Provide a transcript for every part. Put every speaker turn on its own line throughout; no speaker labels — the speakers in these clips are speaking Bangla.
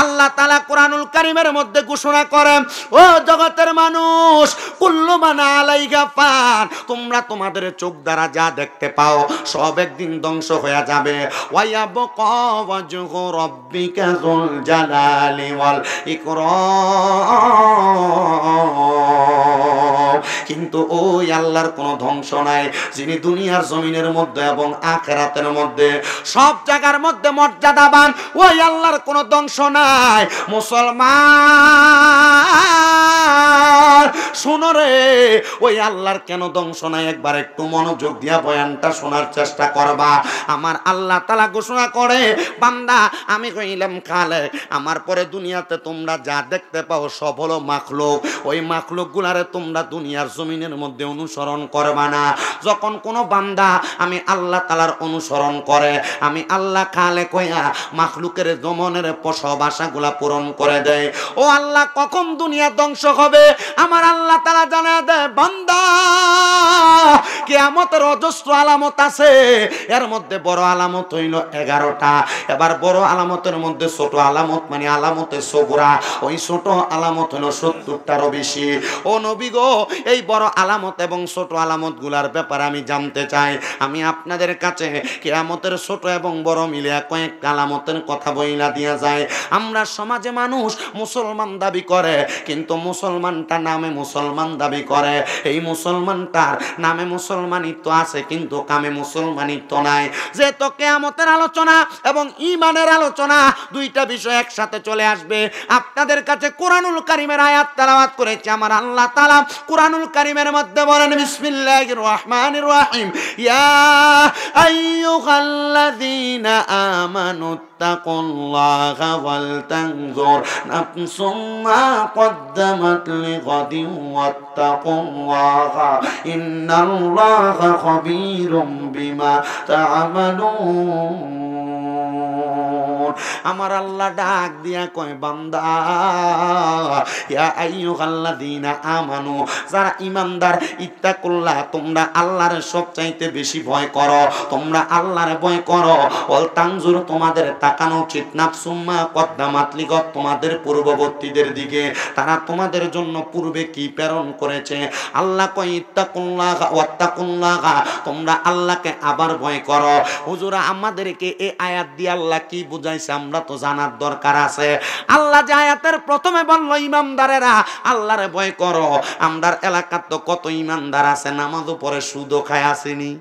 আল্লাহ তাআলা কোরআনুল কারীমের মধ্যে ঘোষণা করেন, ও জগতের মানুষ, কুল্লু মান আলাইহা ফান, তোমরা তোমাদের চোখ দ্বারা যা দেখতে পাও সব একদিন ধ্বংস হয়ে যাবে। ওয়া ইয়াবকা ওয়াজহু রাব্বিকা যুল জালালি ওয়াল ইকরাম, কিন্তু ওই আল্লাহর কোনো ধ্বংস নাই, যিনি দুনিয়ার জমিনের মধ্যে এবং আখিরাতের মধ্যে সব জায়গার মধ্যে মর্যাদাবান। ওই আল্লাহর কোনো ধ্বংস নাই। মুসলমান শুনো রে, ওই আল্লাহর কেন ধ্বংস নাই, একবার একটু মনোযোগ দিয়া বয়ানটা শোনার চেষ্টা করবা। আমার আল্লাহ তাআলা ঘোষণা করে, বান্দা আমি কইলাম খালেক, আমার পরে দুনিয়াতে তোমরা যা দেখতে পাও সব হলো মাখলুক। ওই মাখলুকগুলারে তোমরা দুনিয়ার জমিনের মধ্যে অনুসরণ করবা না। যখন কোনো বান্দা আমি আল্লাহ তাআলার অনুসরণ করে, আমি আল্লাহ খালেক হইয়া মাখলুকের জমনের সব আশাগুলা পূরণ করে দেয়, ও আল্লাহ কখন দুনিয়া ধ্বংস হবে আমার আল্লাহ তাআলা জানায় দেয়, বান্দা কিয়ামতের অজস্র আলামত আছে, এর মধ্যে বড় আলামত হইল 11টা। এবার বড় আলামতের মধ্যে ছোট আলামত মানে আলামতে সগরা, ওই ছোট আলামত হলো 70টারও বেশি। ও নবী গো, এই বড় আলামত এবং ছোট আলামত গুলার ব্যাপারে আমি জানতে চাই। আমি আপনাদের কাছে কিয়ামতের ছোট এবং বড় মিলিয়ে কয়েকটা আলামতের কথা বইলা দিয়া যায়। আমরা সমাজে মানুষ মুসলমান দাবি করে, কিন্তু মুসলমানটা নামে মুসলমান দাবি করে, এই মুসলমানটার নামে মুসলমানিত্ব আছে কিন্তু কামে মুসলমানিত্ব নাই। যে তো কিয়ামতের আলোচনা এবং ঈমানের আলোচনা দুইটা বিষয় একসাথে চলে আসবে। আপনাদের কাছে কোরআনুল কারীমের আয়াত তেলাওয়াত করেছে আমার আল্লাহ তাআলা। কোরআনুল কারীমের মধ্যে বলেন, বিসমিল্লাহির রহমানির রহিম, ইয়া আইয়ুহাল্লাযীনা আমানু তাকুল্লাহা ওয়াল তানজুর নাফসুম মা কদ্দামাত লিগাদিন ওয়াত্তাকুল্লাহা ইন্নাল্লাহা খাবীরুম বিমা তা'মালুন। আমার আল্লাহ ডাক দিয়া কয়, বান্দা ইয়া আইয়ুহাল্লাযীনা আমানু, যারা ঈমানদার, ইত্তাকুল্লাহ, তোমরা আল্লাহর সবচাইতে বেশি ভয় করো, তোমরা আল্লাহর ভয় করো। ওয়াল তানজুর, তোমাদের তাকানো উচিত, নাফসুম মা কদ্দামাত লিগাদ, তোমাদের পূর্ববর্তীদের দিকে, তারা তোমাদের জন্য পূর্বে কি প্রেরণ করেছে। আল্লাহ কয় ইত্তাকুল্লাহা ওয়াত্তাকুল্লাহা, তোমরা আল্লাহকে আবার ভয় করো। হুজুরা আমাদেরকে এই আয়াত দিয়ে আল্লাহ কি বুঝাইছে আমরা তো জানার দরকার আছে। আল্লাহ যে আয়াতের প্রথমে বলল ঈমানদারেরা আল্লাহরে ভয় করো, আমরার এলাকার তো কত ঈমানদার আছে নামাজও পড়ে সুদও খায়, আসেনি?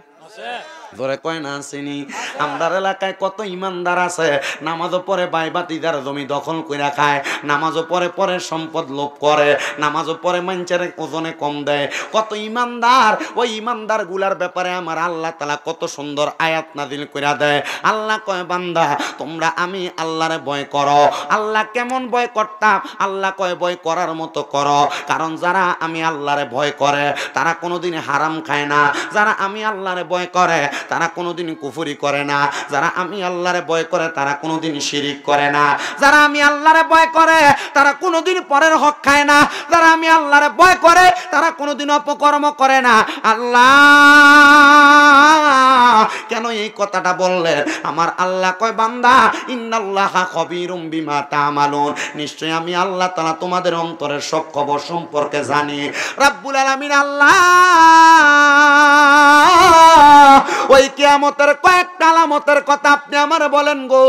ধরে কয় না আসেনি? আমরার এলাকায় কত ঈমানদার আছে, নামাজও পড়ে বাইবাতিদার জমি দখল কইরা খায়, নামাজও পড়ে পরে সম্পদ লোভ করে, নামাজও পড়ে মানুষের ওজনে কম দেয়। কত ঈমানদার, ওই ঈমানদার গুলার ব্যাপারে আমার আল্লাহ তাআলা কত সুন্দর আয়াত নাযিল কইরা দেয়। আল্লাহ কয়, বান্দা তোমরা আমি আল্লাহরে ভয় করো। আল্লাহ কেমন ভয় করতাম? আল্লাহ কয় ভয় করার মতো করো, কারণ যারা আমি আল্লাহরে ভয় করে তারা কোনোদিন হারাম খায় না, যারা আমি আল্লাহরে ভয় করে তারা কোনোদিন কুফরি করে না, যারা আমি আল্লাহরে ভয় করে তারা কোনোদিন শিরিক করে না, যারা আমি আল্লাহরে ভয় করে তারা কোনোদিন পরের হক খায় না, যারা আমি আল্লাহরে ভয় করে তারা কোনোদিন অপকর্ম করে না। আল্লাহ কেন এই কথাটা বললেন? আমার আল্লাহ কয়, বান্দা ইন্নাল্লাহা খাবীরুম বিমা তা'মালুন, নিশ্চয় আমি আল্লাহ তাআলা তোমাদের অন্তরের সব খবর সম্পর্কে জানি। রাব্বুল আলামিন আল্লাহ ওই কিয়ামতের কয়েকটা আলামতের কথা আপনি আমার বলেন গো।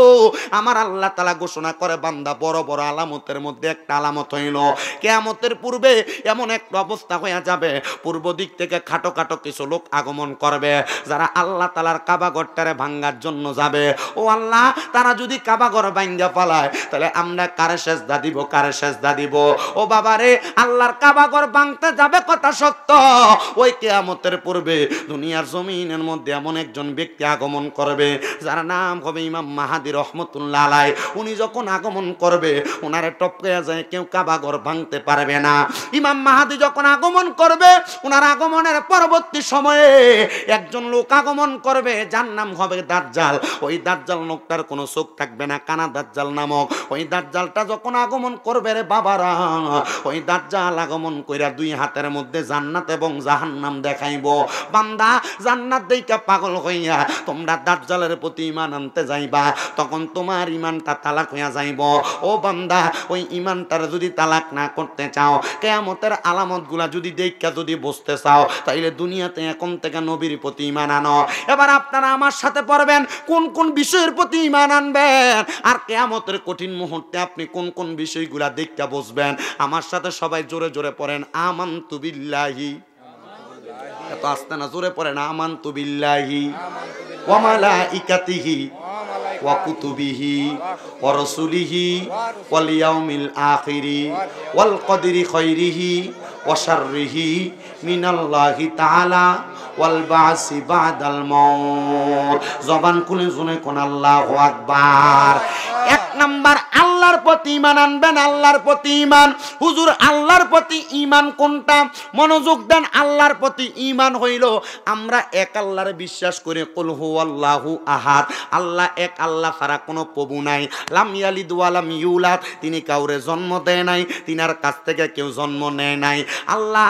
আমার আল্লাহ তাআলা ঘোষণা করে, বান্দা বড় বড় আলামতের মধ্যে একটা আলামত হইল কিয়ামতের পূর্বে এমন একটা অবস্থা হয়ে যাবে, পূর্ব দিক থেকে খাটো খাটো কিছু লোক আগমন করবে যারা আল্লাহ তাআলার কাবা ঘরটারে ভাঙার জন্য যাবে। ও আল্লাহ, তারা যদি কাবা ঘর ভাঙা পালায় তাহলে আমরা কারে সেজদা দিব, কারে সেজদা দিব? ও বাবারে, আল্লাহর কাবা ঘর ভাঙতে যাবে কথা সত্য, ওই কিয়ামতের পূর্বে দুনিয়ার জমিনের মধ্যে এমন একজন ব্যক্তি আগমন করবে যার নাম হবে ইমাম মাহাদি রহমতুল্লাহ আলাইহি। উনি যখন আগমন করবে ওনারে টপকে যায় কেউ কাবা ঘর ভাঙতে পারবে না। ইমাম মাহাদি যখন আগমন করবে ওনার আগমনের পরবর্তী সময়ে একজন লোক আগমন করবে যার নাম হবে দাজ্জাল। ওই দাজ্জাল লোকটার কোনো চোখ থাকবে না, কানা দাজ্জাল নামক। ওই দাজ্জালটা যখন আগমন করবে রে বাবারা, ওই দাজ্জাল আগমন কইরা দুই হাতের মধ্যে জান্নাত এবং জাহান্নাম দেখাইব। বান্দা জান্নাত দেইখা পাগল পাগল হইয়া তোমরা দাজ্জালের প্রতি ঈমান আনতে যাইবা, তখন তোমার ঈমানটা তালাক হইয়া যাইব। ও বান্দা, ওই ঈমানটার যদি তালাক না করতে চাও, কিয়ামতের আলামতগুলা যদি দেখা যদি বুঝতে চাও, তাইলে দুনিয়াতে এখন থেকে নবীর প্রতি ঈমান আনো। এবার আপনারা আমার সাথে পড়বেন কোন কোন বিষয়ের প্রতি ঈমান আনবেন, আর কিয়ামতের কঠিন মুহূর্তে আপনি কোন কোন বিষয়গুলা দেখতে বুঝবেন। আমার সাথে সবাই জোরে জোরে পড়েন আমানতু বিল্লাহি। এত আস্তে না, জোরে পড়েন আমানতু বিল্লাহি ওয়া মালাইকাতিহি ওয়া কুতুবিহি ওয়া রাসূলিহি ওয়াল ইয়াউমিল আখিরি ওয়াল কদরি খাইরিহি ওয়া শাররিহি মিনাল্লাহি তাআলা ওয়াল বাসি বাদাল মাউত। জবান খুলে শুনে কোন আল্লাহু আকবার। এক নাম্বার আল্লাহর প্রতি ঈমান আনবেন, আল্লাহর প্রতি ঈমান। হুজুর আল্লাহর প্রতি ঈমান কোনটা? মনোযোগ দেন। আল্লাহর প্রতি ঈমান হইল আমরা এক আল্লাহর বিশ্বাস করে কুল হুয়াল্লাহু আহাদ, আল্লাহ এক, আল্লাহ ছাড়া কোনো প্রভু নাই। লাম ইয়ালিদ ওয়া লাম ইউলাদ, তিনি কাউরে জন্ম দেয় নাই, তিনার কাছ থেকে কেউ জন্ম নেয় নাই। আল্লাহ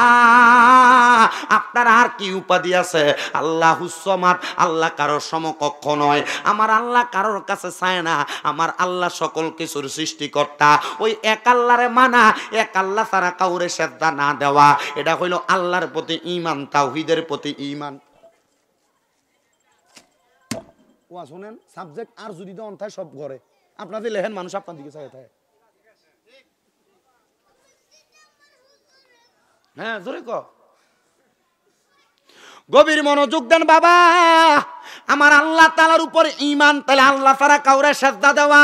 আপনার আর কি উপাধি আছে? আল্লাহুস সামাদ, আল্লাহ কারোর সমকক্ষ নয়। আমার আল্লাহ কারোর কাছে চায় না, আমার আল্লাহ সকল কিছুর সৃষ্টিকর্তা। ওই এক আল্লাহরে মানা, এক আল্লাহ ছাড়া কাউরে সেজদা না দেওয়া, এটা হইল আল্লাহর প্রতি ঈমান, তাওহীদের প্রতি ঈমান। ওয়া শুনেন, সাবজেক্ট আর যদি দেন তাই সব ঘরে আপনাদের লেহেন মানুষ আপনার দিকে চায় থাকে। হ্যাঁ জোরে ক, গভীর মনোযোগ দেন বাবা। আমার আল্লাহ তাআলার উপর ঈমান, তাহলে আল্লাহ ছাড়া কাউরে সেজদা দেওয়া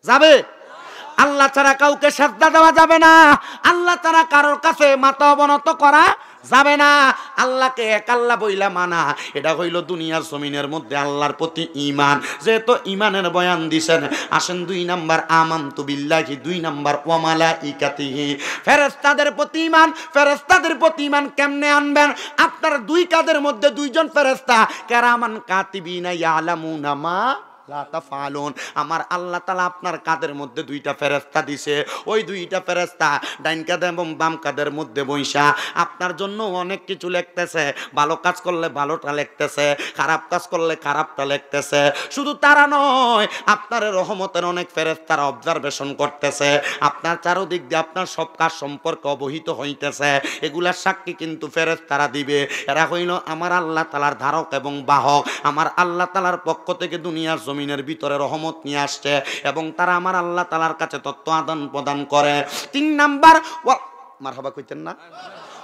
যাবে? আল্লাহ ছাড়া কাউকে সেজদা দেওয়া যাবে না। আল্লাহ ছাড়া কারোর কাছে মাথা অবনত করা যাবে না। আল্লাহকে এক আল্লাহ বইলা মানা, এটা হইল দুনিয়ার জমিনের মধ্যে আল্লাহর প্রতি ঈমান। যেহেতু ঈমানের বয়ান দিছেন, আসেন 2 নাম্বার আমানতু বিল্লাহি, 2 নাম্বার ওয়া মালাইকাতিহি, ফেরেশতাদের প্রতি ঈমান। ফেরেশতাদের প্রতি ঈমান কেমনে আনবেন? আপনার 2 কাঁধের মধ্যে 2 জন ফেরেশতা, কেরামান কাতিবিনা ইয়ালামুনা মা লা তাফআলুন। আমার আল্লাহ তাআলা আপনার কাঁধের মধ্যে 2টা ফেরেশতা দিছে। ওই 2টা ফেরেশতা ডাইন কাঁধে এবং বাম কাঁধের মধ্যে বইসা আপনার জন্য অনেক কিছু লিখতেছে। ভালো কাজ করলে ভালোটা লিখতেছে, খারাপ কাজ করলে খারাপটা লিখতেছে। শুধু তারা নয়, আপনার রহমতের অনেক ফেরেশতারা অবজারভেশন করতেছে। আপনার চারদিক দিয়ে আপনার সব কাজ সম্পর্কে অবহিত হইতেছে। এগুলার সাক্ষী কিন্তু ফেরেশতারা দিবে। এরা হইল আমার আল্লাহ তাআলার ধারক এবং বাহক। আমার আল্লাহ তাআলার পক্ষ থেকে দুনিয়ার জমিনের ভিতরে রহমত নিয়ে আসছে এবং তারা আমার আল্লাহ তাআলার কাছে তথ্য আদান প্রদান করে। 3 নাম্বার মারহাবা কইতেন না,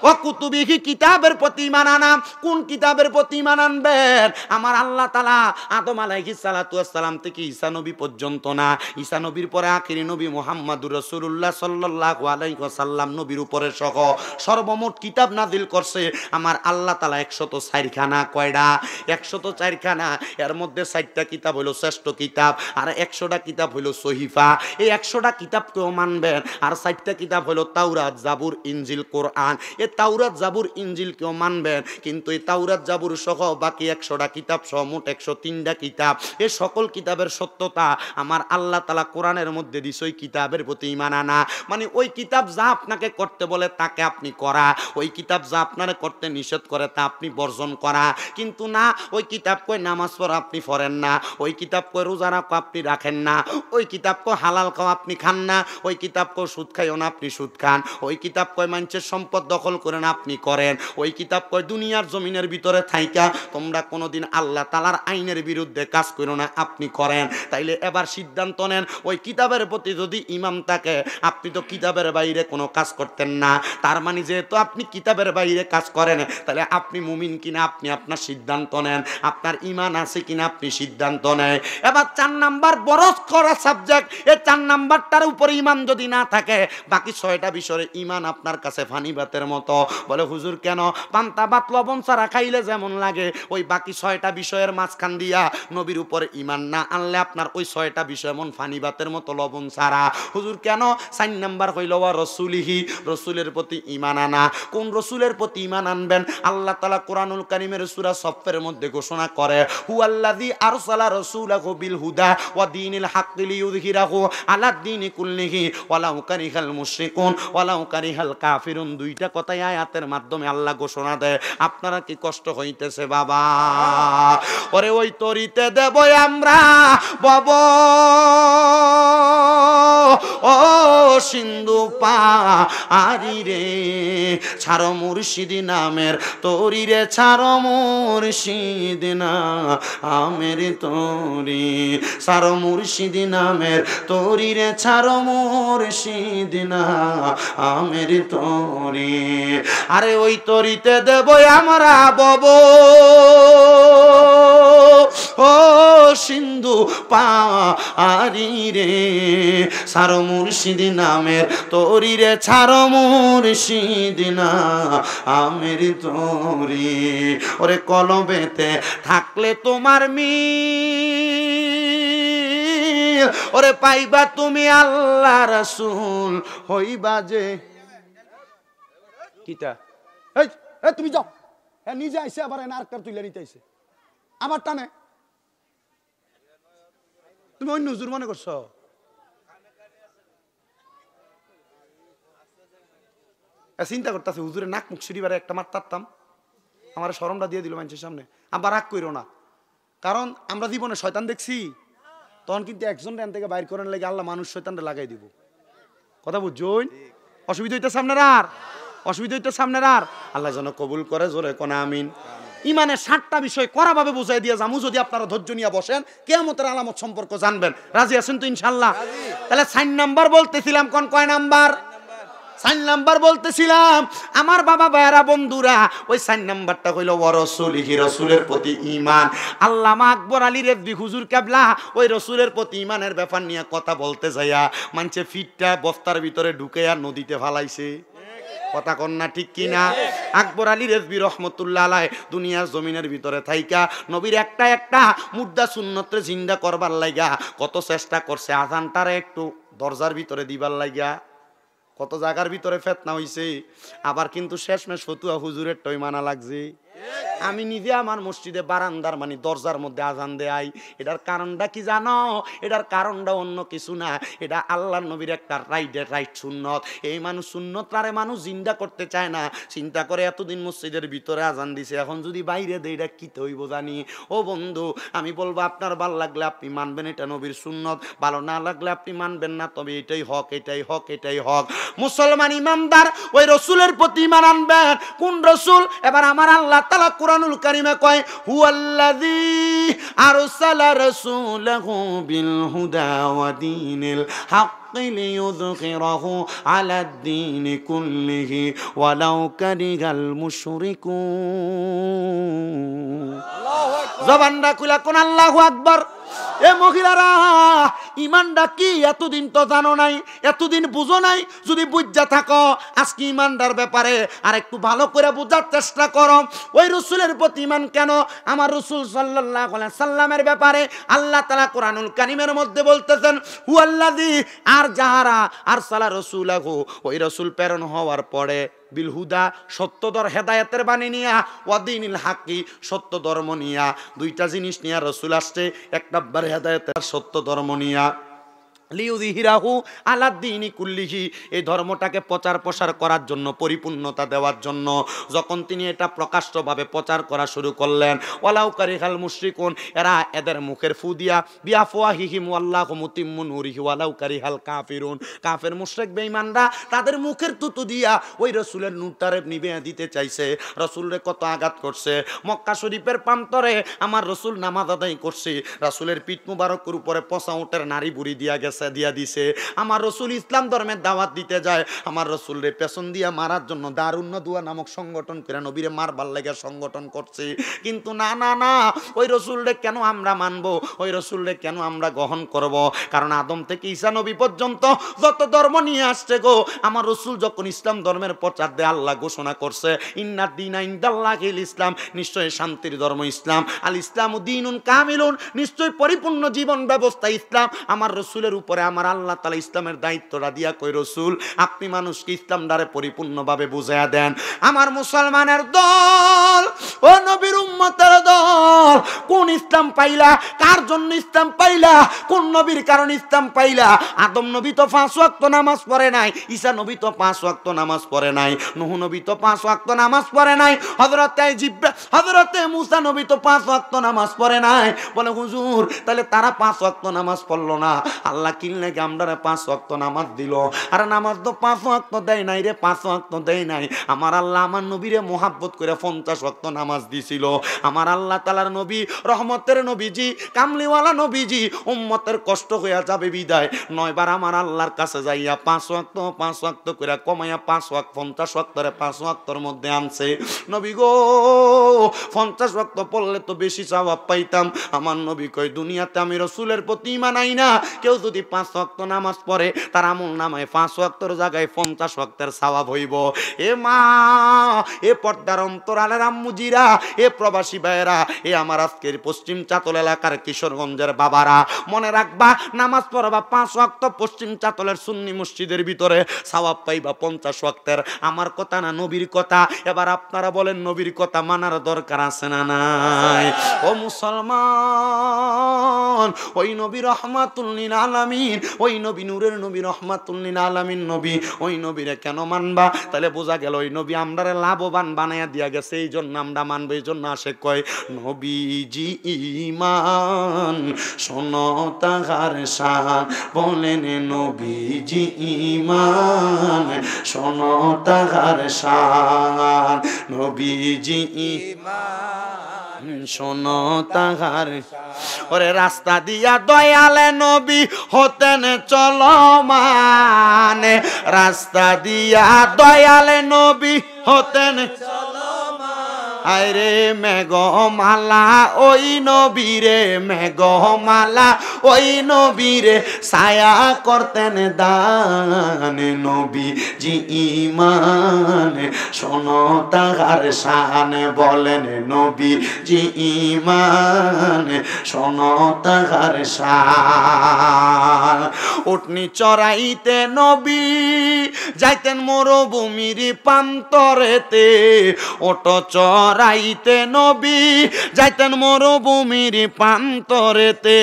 ও কুতুবিহি, কিতাবের প্রতি ঈমান আনা। কোন কিতাবের প্রতি ঈমান আনবেন? আমার আল্লাহ তাআলা আদম আলাইহিস সালাতু ওয়াস সালাম থেকে ঈসা নবী পর্যন্ত না, ঈসা নবীর পরে আখিরি নবী মুহাম্মদুর রাসূলুল্লাহ সাল্লাল্লাহু আলাইহি ওয়াসাল্লাম নবীর উপরে সহ সর্বমোট কিতাব নাজিল করছে আমার আল্লাহ তাআলা 104 খানা। কয়টা? 104 খানা। এর মধ্যে 4টা কিতাব হলো শ্রেষ্ঠ কিতাব, আর 100টা কিতাব হলো সহিফা। এই 100টা কিতাবকেও মানবেন, আর 4টা কিতাব হলো তাওরাত, জাবুর, ইনজিল, কোরআন। তাওরাত, জাবুর, ইনজিল কেউ মানবেন, কিন্তু এই তাওরাত, জাবুর সহ বাকি 100টা কিতাব সহ মোট 103টা কিতাব, এই সকল কিতাবের সত্যতা আমার আল্লাহ তাআলা কোরআনের মধ্যে দিছে। ওই কিতাবের প্রতি ঈমান আনা মানে ওই কিতাব যা আপনাকে করতে বলে তাকে আপনি করা, ওই কিতাব যা আপনারে করতে নিষেধ করে তা আপনি বর্জন করা। কিন্তু না, ওই কিতাব কয় নামাজ পড়া আপনি পড়েন না, ওই কিতাব কয় রোজা রাখো আপনি রাখেন না, ওই কিতাব কয় হালাল খাও আপনি খান না, ওই কিতাব কয় সুদ খাইও না আপনি সুদ খান, ওই কিতাব কয় মানুষের সম্পদ দখল করেন আপনি করেন, ওই কিতাব কয় দুনিয়ার জমিনের ভিতরে থাইকা তোমরা কোনোদিন আল্লাহ তাআলার আইনের বিরুদ্ধে কাজ করো না আপনি করেন। তাইলে এবার সিদ্ধান্ত নেন, ওই কিতাবের প্রতি যদি ঈমান থাকে, আপনি তো কিতাবের বাইরে কোনো কাজ করতেন না। তার মানে যেহেতু আপনি কিতাবের বাইরে কাজ করেন, তাহলে আপনি মুমিন কিনা আপনি আপনার সিদ্ধান্ত নেন, আপনার ঈমান আছে কিনা আপনি সিদ্ধান্ত নেন। এবার 4 নাম্বার বড় করা সাবজেক্ট, এই 4 নাম্বারটার উপরে ঈমান যদি না থাকে, বাকি 6টা বিষয়ে ঈমান আপনার কাছে ফানি ভাতের মতো। বলে হুজুর কেন? পান্তা ভাত লবণ ছাড়া খাইলে যেমন লাগে, ওই বাকি 6টা বিষয়ের মাঝখান দিয়া নবীর উপরে ঈমান না আনলে আপনার ওই 6টা বিষয় এমন ফানি ভাতের মতো লবণ ছাড়া। হুজুর কেন? 4 নাম্বার হইল ওয়া রাসূলিহি, রাসূলের প্রতি ঈমান আনা। কোন রাসূলের প্রতি ঈমান আনবেন? আল্লাহ তাআলা কোরআনুল কারীমের সূরা সফের মধ্যে ঘোষণা করে, হুয়াল্লাযী আরসালা রাসূলাহু বিল হুদা ওয়া দীনিল হাক্কি লিইয়ুযহিরাহু আলাদ দীনি কুল্লিহি ওয়ালাউ কারিহাল মুশরিকুন ওয়ালাউ কারিহাল কাফিরুন। 2টা কথাই আয়াতের মাধ্যমে আল্লাহ ঘোষণা দেয়। আপনারা কি কষ্ট হইতেছে বাবা? ওরে ওই তরিতে দেব আমরা বব ও সিন্ধু পারি রে, ছাড়ো মুর্শিদি নামের তরি রে, ছাড়ো মুর্শিদি নামের তরি, ছাড়ো মুর্শিদি নামের তরি রে, ছাড়ো মুর্শিদি নামের তরি। আরে ওই তরিতে দেব আমরা বব ও সিন্ধু পারি রে, ছাড়ো মুর্শিদি নামের তরি রে, ছাড়ো মুর্শিদি নামের তরি। ওরে কলবেতে থাকলে তোমার মিল, ওরে পাইবা তুমি আল্লাহ রাসূল হইবা যে কিটা।
এই তুমি যাও, হ্যাঁ নিজে আইসে আবার এনে আরেকটা তুলে নিতে আইসে, আবার টানে। তুমি অন্য হুজুর মনে করছো?
চিন্তা করতেছে হুজুরের নাক মুখ সিঁড়িবারে একটা মারতাম, আমার শরমটা দিয়ে দিল মানুষের সামনে। আবার রাগ কইরো না, কারণ আমরা জীবনে শয়তান দেখছি, তখন কিন্তু একজন রেন থেকে বাইর করেন লাগে আল্লাহ মানুষ শয়তানটা লাগাই দিব। কথা বুঝছই? অসুবিধা হইতে সামনের আর, অসুবিধা হইতে সামনের আর। আল্লাহ যেন কবুল করে, জোরে কোন আমিন। ইমানের 60টা বিষয় কড়াভাবে বুঝাই দিয়ে যামু, যদি আপনারা ধৈর্য নিয়ে বসেন কিয়ামতের আলামত সম্পর্ক জানবেন। রাজি আছেন তো ইনশাআল্লাহ? তাহলে 4 নাম্বার বলতেছিলাম, কোন কয় নাম্বার? 4 নাম্বার বলতেছিলাম আমার বাবা ভাইরা বন্ধুরা। ওই 4 নাম্বারটা হইল ওয়ারাসূলিহি, রাসূলের প্রতি ঈমান। আল্লামা আকবর আলী রেজভী হুজুর কেবলা ওই রাসূলের প্রতি ঈমানের ব্যাপার নিয়ে কথা বলতে যাইয়া মানছে ফিটটা বস্তার ভিতরে ঢুকে আর নদীতে ফালাইছে। কথা কন্যা ঠিক কিনা? আকবর আলী রেজভী রহমতুল্লাহ আলাইহ দুনিয়ার জমিনের ভিতরে থাইকা নবীর একটা একটা মুর্দা সুন্নতে জিন্দা করবার লাগা কত চেষ্টা করছে, আজানটারে একটু দরজার ভিতরে দিবার লাগা কত জায়গার ভিতরে ফেতনা হইছে। আবার কিন্তু শেষমেশ ফতুয়া হুজুরের টই মানা লাগছে। আমি নিজে আমার মসজিদে বারান্দার মানে দরজার মধ্যে আজান দেই। এটার কারণটা কি জানো? এটার কারণটা অন্য কিছু না, এটা আল্লাহর নবীর একটা রাইট সুন্নত। এই মানুষ সুন্নতটারে মানুষ জিন্দা করতে চায় না, চিন্তা করে এতদিন মসজিদের ভিতরে আজান দিছে, এখন যদি বাইরে দেয় এটা কি হইব জানি। ও বন্ধু, আমি বলবো আপনার ভালো লাগলে আপনি মানবেন, এটা নবীর সুন্নত। ভালো না লাগলে আপনি মানবেন না, তবে এটাই হক, এটাই হক, এটাই হক। মুসলমান ইমানদার ওই রসুলের প্রতি ঈমান আনবেন। কোন রসুল? এবার আমার আল্লাহ তাআলা কুরআনুল কারীমে কয় হুয়াল্লাযী আরসালা রাসূলাহু বিল হুদা ওয়া দীনিল হক লিইয়ুযহিরাহু আলাদ-দীনি কুল্লিহি ওয়ালাউ কারিহাল মুশরিকুন। আল্লাহু আকবার। জবানটা খুলা কোন আল্লাহু আকবার। এ মহিলারা, ইমানটা কি এতদিন তো জানো নাই, এতদিন বুঝো নাই। যদি বুঝা থাকো আজকে ইমানদার ব্যাপারে আর একটু ভালো করে বোঝার চেষ্টা করো। ওই রসুলের প্রতি ঈমান কেন? আমার রসুল সাল্লাল্লাহু আলাইহি সাল্লামের ব্যাপারে আল্লাহ তাআলা কুরআনুল কারীমের মধ্যে বলতেছেন হুয়াল্লাযী, আর যাহারা আরসালা রাসূলাহু, ওই রসুল প্রেরণ হওয়ার পরে বিল হুদা, সত্যধর হেদায়েতের বাণী নিয়া, ওয়াদিনিল হাক্কি, সত্য ধর্ম নিয়া। দুইটা জিনিস নিয়া রসুল আসছে, এক নাম্বার হেদায়েতের সত্য ধর্ম নিয়া, লিইয়ুযহিরাহু আলাদ-দীনি কুল্লিহি, এই ধর্মটাকে প্রচার প্রসার করার জন্য, পরিপূর্ণতা দেওয়ার জন্য যখন তিনি এটা প্রকাশ্যভাবে প্রচার করা শুরু করলেন, ওয়ালাউ কারিহাল মুশরিকুন, এরা এদের মুখের ফু দিয়া বিআফওয়াহিহিম ওয়াল্লাহু মুতিম্মু নূরিহি ওয়ালাউ কারিহাল কাফিরুন, কাফের মুশরিক বেঈমানরা তাদের মুখের তুতু দিয়া ওই রাসূলের নূরটারে নিভিয়ে দিতে চাইছে। রাসূলরে কত আঘাত করছে। মক্কা শরীফের প্রান্তরে আমার রাসূল নামাজ আদায় করছে, রাসূলের পিঠ মুবারকের উপরে পচা উটের নাড়ি বুড়ি দিয়া গেছে, দিয়া দিছে। আমার রসুল ইসলাম ধর্মের দাওয়াত দিতে যায়, আমার রসুলরে পেছন দিয়া মারার জন্য দারুন দুয়া নামক সংগঠন করে নবীরে মারবার লাগা সংগঠন করছে। কিন্তু না না না, ওই রসুলরে কেন আমরা মানবো? ওই রসুলরে কেন আমরা গ্রহণ করব? কারণ আদম থেকে ঈসা নবী পর্যন্ত যত ধর্ম নিয়ে আসছে গো, আমার রসুল যখন ইসলাম ধর্মের প্রচার দেয় আল্লাহ ঘোষণা করছে ইন্নাদ দীনা ইনদাল্লাহিল ইসলাম, নিশ্চয়ই শান্তির ধর্ম ইসলাম। আল ইসলামু দীনুন কামিলুন, নিশ্চয়ই পরিপূর্ণ জীবন ব্যবস্থা ইসলাম। আমার রসুলের উপর পরে আমার আল্লাহ তাআলা ইসলামের দায়িত্বটা দিয়া কই রাসূল আপনি মানুষকে ইসলাম দ্বারে পরিপূর্ণভাবে বুঝাইয়া দেন। আমার মুসলমানের দল, ও নবীর উম্মতের দল, কোন ইসলাম পাইলা? কার জন্য ইসলাম পাইলা? কোন নবীর কারণে ইসলাম পাইলা? আদম নবী তো 5 ওয়াক্ত নামাজ পড়ে নাই, ঈসা নবী তো 5 ওয়াক্ত নামাজ পড়ে নাই, নূহ নবী তো 5 ওয়াক্ত নামাজ পড়ে নাই, হযরতে মুসা নবী তো 5 ওয়াক্ত নামাজ পড়ে নাই। বলে হুজুর তাহলে তারা 5 ওয়াক্ত নামাজ পড়লো না, আল্লাহ কিনলে আমরারে 5 ওয়াক্ত নামাজ দিল? আর নামাজ তো 5 ওয়াক্ত দেয় নাই রে, 5 ওয়াক্ত দেয় নাই। আমার আল্লাহ আমার নবীরে মোহাব্বত করে 50 ওয়াক্ত নামাজ দিছিল। আমার আল্লাহ তাআলার নবী, রহমতের নবীজি, কামলিওয়ালা নবীজি উম্মতের কষ্ট হইয়া যাবে বিদায় 9 বার আমার আল্লাহর কাছে যাইয়া 5 ওয়াক্ত করে কমাইয়া 5 ওয়াক্ত 50 ওয়াক্তরে 5 ওয়াক্তর মধ্যে আনছে। নবী গো 50 ওয়াক্ত পড়লে তো বেশি সওয়াব পাইতাম। আমার নবী কয় দুনিয়াতে আমি রাসূলের প্রতি ঈমান আনি না, কেউ যদি 5 ওয়াক্ত নামাজ পড়ে তার আমল নামায় 5 ওয়াক্তর জায়গায় 50 ওয়াক্তের সওয়াব হইব। এ মা, এ পর্দার অন্তরালের আম্মুজিরা, এ প্রবাসী ভাইয়েরা, এ আমার আজকের পশ্চিম চাতল এলাকার কিশোরগঞ্জের বাবারা, মনে রাখবা নামাজ পড়বা 5 ওয়াক্ত পশ্চিম চাতলের সুন্নি মসজিদের ভিতরে, সওয়াব পাইবা 50 ওয়াক্তের। আমার কথা না, নবীর কথা। এবার আপনারা বলেন নবীর কথা মানার দরকার আছে না নাই? ও মুসলমান, ওই নবী রহমাতুল লিল আলামিন, ওই নবী নূরের নবী রহমাতুল লিল আলামিন নবী, ওই নবীরে কেন মানবা? তাহলে বোঝা গেল ওই নবী আমরারে লাভবান বানাইয়া দিয়া গেছে, এই জন্য আমরা মানবো। এই জন্য আসে কয় নবীজি ঈমান শোনো তাহার শান, বলেন নবীজি ঈমান শোনো তাহার শান, নবীজি ঈমান শোনো তাহার। ওরে রাস্তা দিয়া দয়ালে নবী হতেন চলমান, রাস্তা দিয়া দয়ালে নবী হতেন আরে মেঘমালা ওই নবীরে, মেঘমালা ওই নবীরে ছায়া করতেন দান, নবী জি ঈমান শোনো তাহার শান, বলেন নবী জি ঈমান শোনো তাহার শান। উটনি চড়াইতে নবী যাইতেন মরুভূমির প্রান্তরেতে, ওট চড়াইতে নবী যাইতেন মরুভূমির প্রান্তরেতে,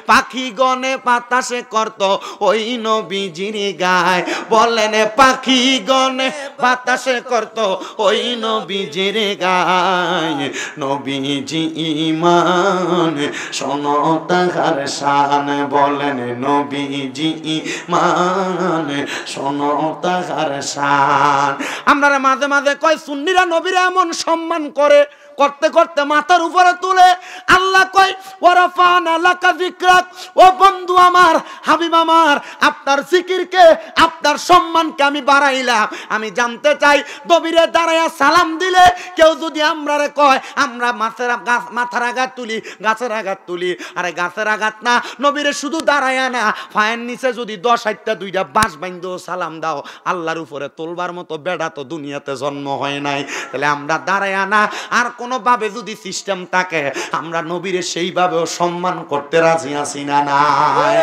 পাখি গনে বাতাসে করত ওই নবীজির গায়, বলেন পাখি গনে বাতাসে করত ওই নবীজির গায়, নবীজি ঈমান শোনো তাহার শান, বলেন নবীজি ঈমান শোনো তাহার শান। আমরা মাঝে মাঝে কয় সুন্নিরা নবীরা এমন সম্মান করে, করতে করতে মাথার উপরে তুলে আল্লাহ কয় ওয়ারাফানা লাকা যিকরাক, ও বন্ধু আমার, হাবিব আমার, আপনার জিকিরকে, আপনার সম্মানকে আমি বাড়াইলাম। আমি জানতে চাই নবীরে দাঁড়ায়া সালাম দিলে কেউ যদি আমরারে কয় আমরা মাথার আঘাত তুলি, গাছের আঘাত তুলি, আরে গাছের আঘাত না, নবীরে শুধু দাঁড়ায়া না, ফায়ের নিচে যদি 10-8টা 2টা বাঁশ বাইন্ধো সালাম দাও, আল্লাহর উপরে তোলবার মতো বেড়া তো দুনিয়াতে জন্ম হয় নাই। তাহলে আমরা দাঁড়ায়া না, আর কোনোভাবে যদি সিস্টেম থাকে আমরা নবীরে সেইভাবেও সম্মান করতে রাজি আছি না নাই?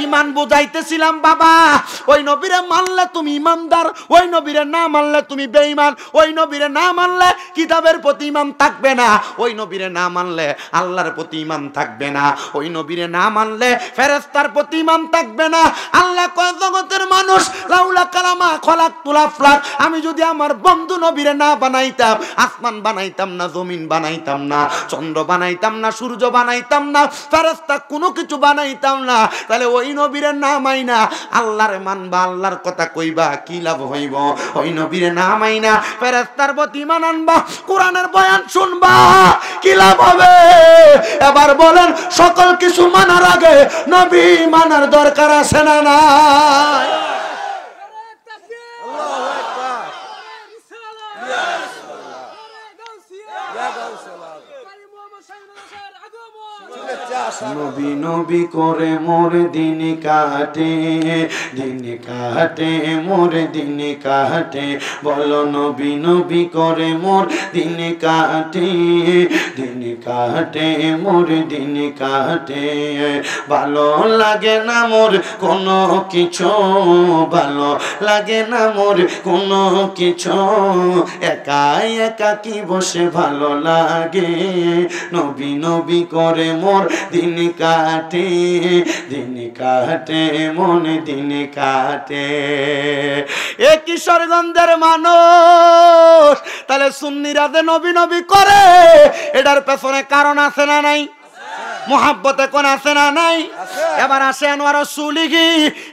ঈমান বুঝাইতেছিলাম বাবা, ওই নবীরে মানলে তুমি ঈমানদার, ওই নবীরে না মানলে তুমি বেঈমান, ওই নবীরে না মানলে কিতাবের প্রতি ঈমান থাকবে না, ওই নবীরে না মানলে আল্লাহর প্রতি ঈমান থাকবে না, ওই নবীরে না মানলে ফেরেশতার প্রতি ঈমান থাকবে না। আল্লাহ কয় জগতের মানুষ লাউলা কালামা খলাকতুল আফলাক, আমি যদি আমার বন্ধু নবীরে না বানাইতাম, আসমান বানাইতাম না, জমিন বানাইতাম না, চন্দ্র বানাইতাম না, সূর্য বানাইতাম না, ফেরেশতা কোনো কিছু বানাইতাম না, তাহলে ওই নবীরে না মাইনা আল্লাহরে মানবা, আল্লাহর কথা কইবা, কি লাভ হইব? ওই নবীরে না মাইনা ফেরেশতার প্রতি ঈমান আনবা, কোরআনের বয়ান শুনবা, কি লাভ হবে? এবার বলেন সকল কিছু মানার আগে নবী মানার দরকার আছে না নাই? নবী নবী করে মোর দিন কাটে, দিন কাটে মোর দিন কাটে, বলো নবী নবী করে মোর দিন কাটে, দিন কাটে মোর দিন কাটে। ভালো লাগে না মোর কোনো কিছু, ভালো লাগে না মোর কোনো কিছু, একা একা কি বসে ভালো লাগে, নবী নবী করে মোর দিন কাটে, দিন কাটে মন দিন কাটে। এ কিশোরগঞ্জের মানুষ, তাহলে সুন্নিরা যে নবী নবী করে এটার পেছনে কারণ আছে না নাই? মোহাব্বতে কোন আছে না নাই? এবার আসে আনোয়ার সুলিগি।